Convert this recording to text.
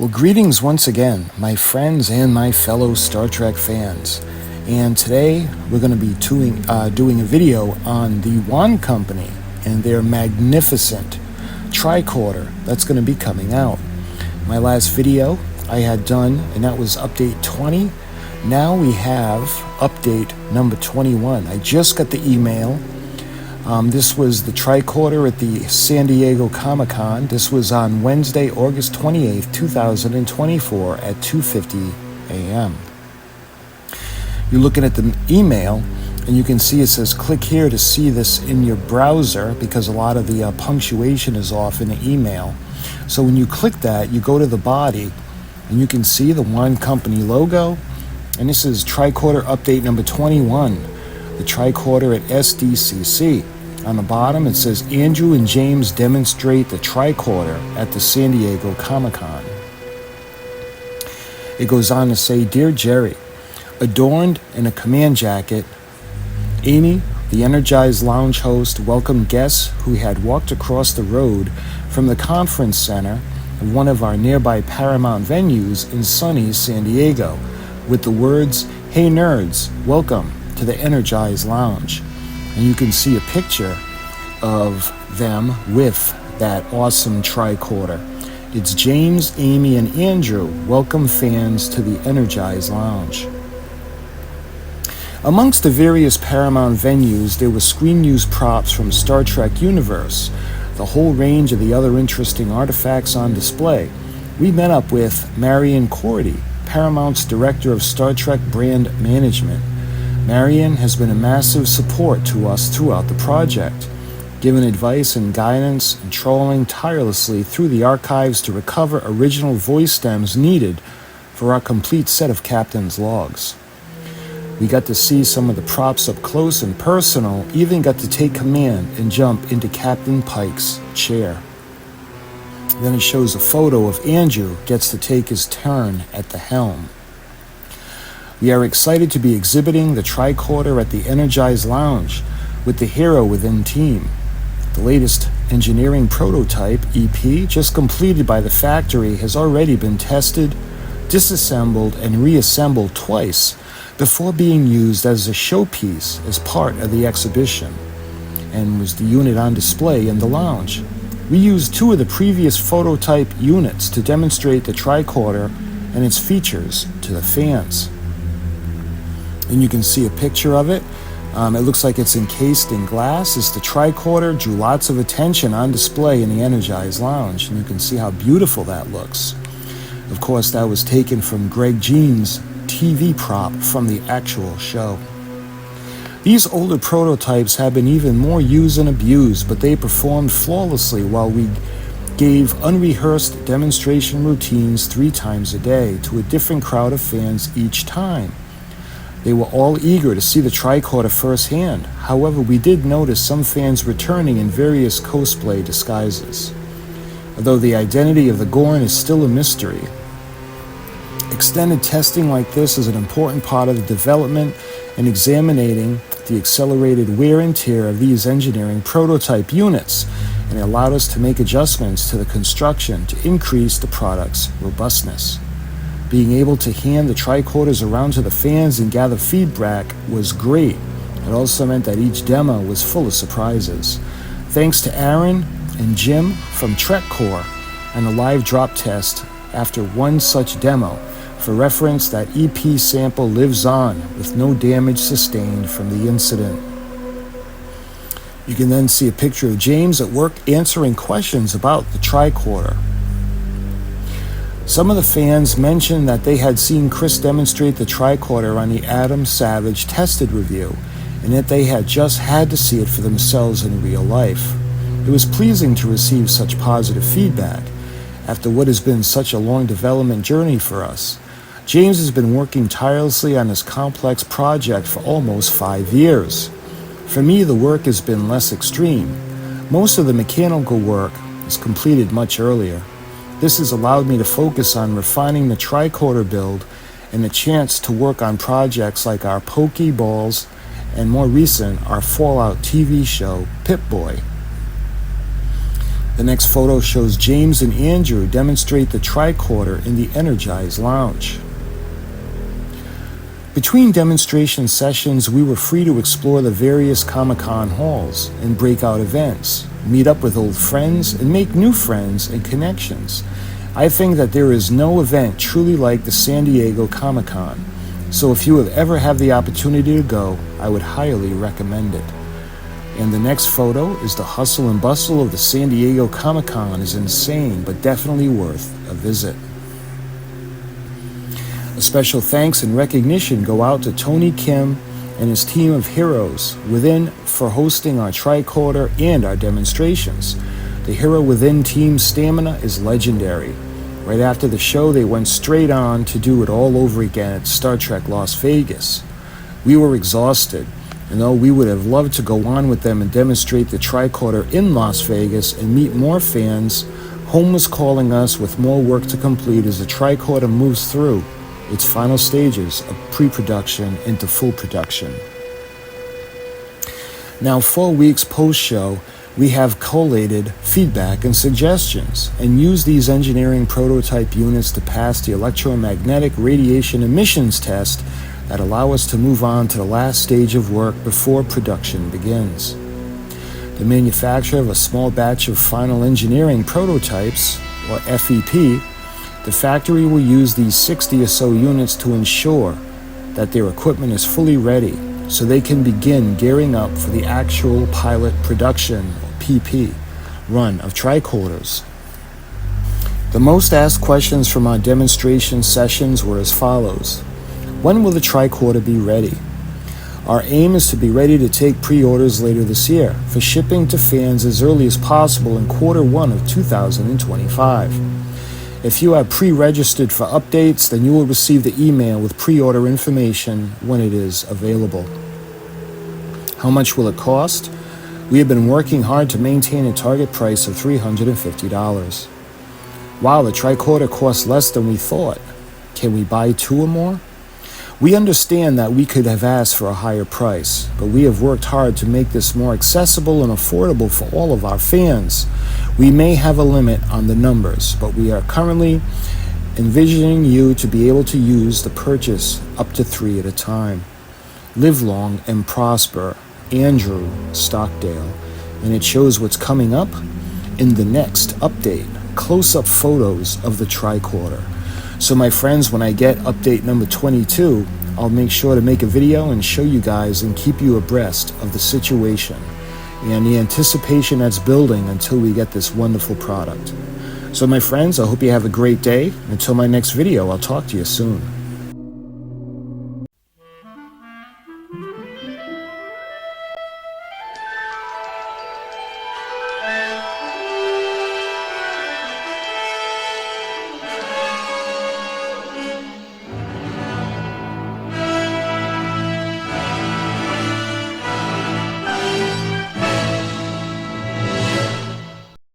Well, greetings once again, my friends and my fellow Star Trek fans. And today we're going to be doing a video on the Wand Company and their magnificent Tricorder that's going to be coming out. My last video I had done, and that was update 20. Now we have update number 21. I just got the email. This was the Tricorder at the San Diego Comic-Con. This was on Wednesday, August 28th, 2024 at 2:50 a.m. You're looking at the email, and you can see it says click here to see this in your browser because a lot of the punctuation is off in the email. So when you click that, you go to the body, and you can see the Wand Company logo. And this is Tricorder update number 21, the Tricorder at SDCC. On the bottom, it says Andrew and James demonstrate the Tricorder at the San Diego Comic-Con. It goes on to say, Dear Jerry, adorned in a command jacket, Amy, the Energized Lounge host, welcomed guests who had walked across the road from the conference center of one of our nearby Paramount venues in sunny San Diego with the words, Hey nerds, welcome to the Energized Lounge. And you can see a picture of them with that awesome Tricorder. It's James, Amy, and Andrew. Welcome fans to the Energized Lounge. Amongst the various Paramount venues, there were screen-used props from Star Trek universe, the whole range of the other interesting artifacts on display. We met up with Marion Cordy, Paramount's Director of Star Trek Brand Management. Marion has been a massive support to us throughout the project, giving advice and guidance and trolling tirelessly through the archives to recover original voice stems needed for our complete set of Captain's logs. We got to see some of the props up close and personal, even got to take command and jump into Captain Pike's chair. Then it shows a photo of Andrew gets to take his turn at the helm. We are excited to be exhibiting the Tricorder at the Energized Lounge with the hero within team. The latest engineering prototype, EP, just completed by the factory has already been tested, disassembled, and reassembled twice before being used as a showpiece as part of the exhibition, and was the unit on display in the lounge. We used two of the previous prototype units to demonstrate the Tricorder and its features to the fans. And you can see a picture of it. It looks like it's encased in glass. It's the Tricorder, drew lots of attention on display in the Energized Lounge, and you can see how beautiful that looks. Of course, that was taken from Greg Jean's TV prop from the actual show. These older prototypes have been even more used and abused, but they performed flawlessly while we gave unrehearsed demonstration routines 3 times a day to a different crowd of fans each time. They were all eager to see the Tricorder firsthand. However, we did notice some fans returning in various cosplay disguises, although the identity of the Gorn is still a mystery. Extended testing like this is an important part of the development and examining the accelerated wear and tear of these engineering prototype units, and it allowed us to make adjustments to the construction to increase the product's robustness. Being able to hand the Tricorders around to the fans and gather feedback was great. It also meant that each demo was full of surprises. Thanks to Aaron and Jim from Tricorder and the live drop test after one such demo. For reference, that EP sample lives on with no damage sustained from the incident. You can then see a picture of James at work answering questions about the Tricorder. Some of the fans mentioned that they had seen Chris demonstrate the Tricorder on the Adam Savage tested review, and that they had just had to see it for themselves in real life. It was pleasing to receive such positive feedback after what has been such a long development journey for us. James has been working tirelessly on this complex project for almost 5 years. For me, the work has been less extreme. Most of the mechanical work is completed much earlier. This has allowed me to focus on refining the Tricorder build and the chance to work on projects like our Pokeballs and more recent, our Fallout TV show, Pip-Boy. The next photo shows James and Andrew demonstrate the tricorder in the Energize Lounge. Between demonstration sessions, we were free to explore the various Comic-Con halls and breakout events, meet up with old friends, and make new friends and connections. I think that there is no event truly like the San Diego Comic-Con, so if you have ever had the opportunity to go, I would highly recommend it. And the next photo is the hustle and bustle of the San Diego Comic-Con is insane, but definitely worth a visit. A special thanks and recognition go out to Tony Kim and his team of heroes within for hosting our tricorder and our demonstrations. The Hero Within team's stamina is legendary. Right after the show, they went straight on to do it all over again at Star Trek Las Vegas. We were exhausted, and though we would have loved to go on with them and demonstrate the tricorder in Las Vegas and meet more fans, home was calling us with more work to complete as the tricorder moves through its final stages of pre-production into full production. Now, 4 weeks post-show, we have collated feedback and suggestions and used these engineering prototype units to pass the electromagnetic radiation emissions test that allow us to move on to the last stage of work before production begins. The manufacture of a small batch of final engineering prototypes, or FEP, the factory will use these 60 or so units to ensure that their equipment is fully ready so they can begin gearing up for the actual pilot production, or PP, run of tricorders. The most asked questions from our demonstration sessions were as follows. When will the tricorder be ready? Our aim is to be ready to take pre-orders later this year for shipping to fans as early as possible in Q1 of 2025. If you are pre-registered for updates, then you will receive the email with pre-order information when it is available. How much will it cost? We have been working hard to maintain a target price of $350. Wow, the tricorder costs less than we thought. Can we buy 2 or more? We understand that we could have asked for a higher price, but we have worked hard to make this more accessible and affordable for all of our fans. We may have a limit on the numbers, but we are currently envisioning you to be able to use the purchase up to 3 at a time. Live long and prosper, Andrew Stockdale. And it shows what's coming up in the next update, close-up photos of the tricorder. So my friends, when I get update number 22, I'll make sure to make a video and show you guys and keep you abreast of the situation and the anticipation that's building until we get this wonderful product. So my friends, I hope you have a great day. Until my next video, I'll talk to you soon.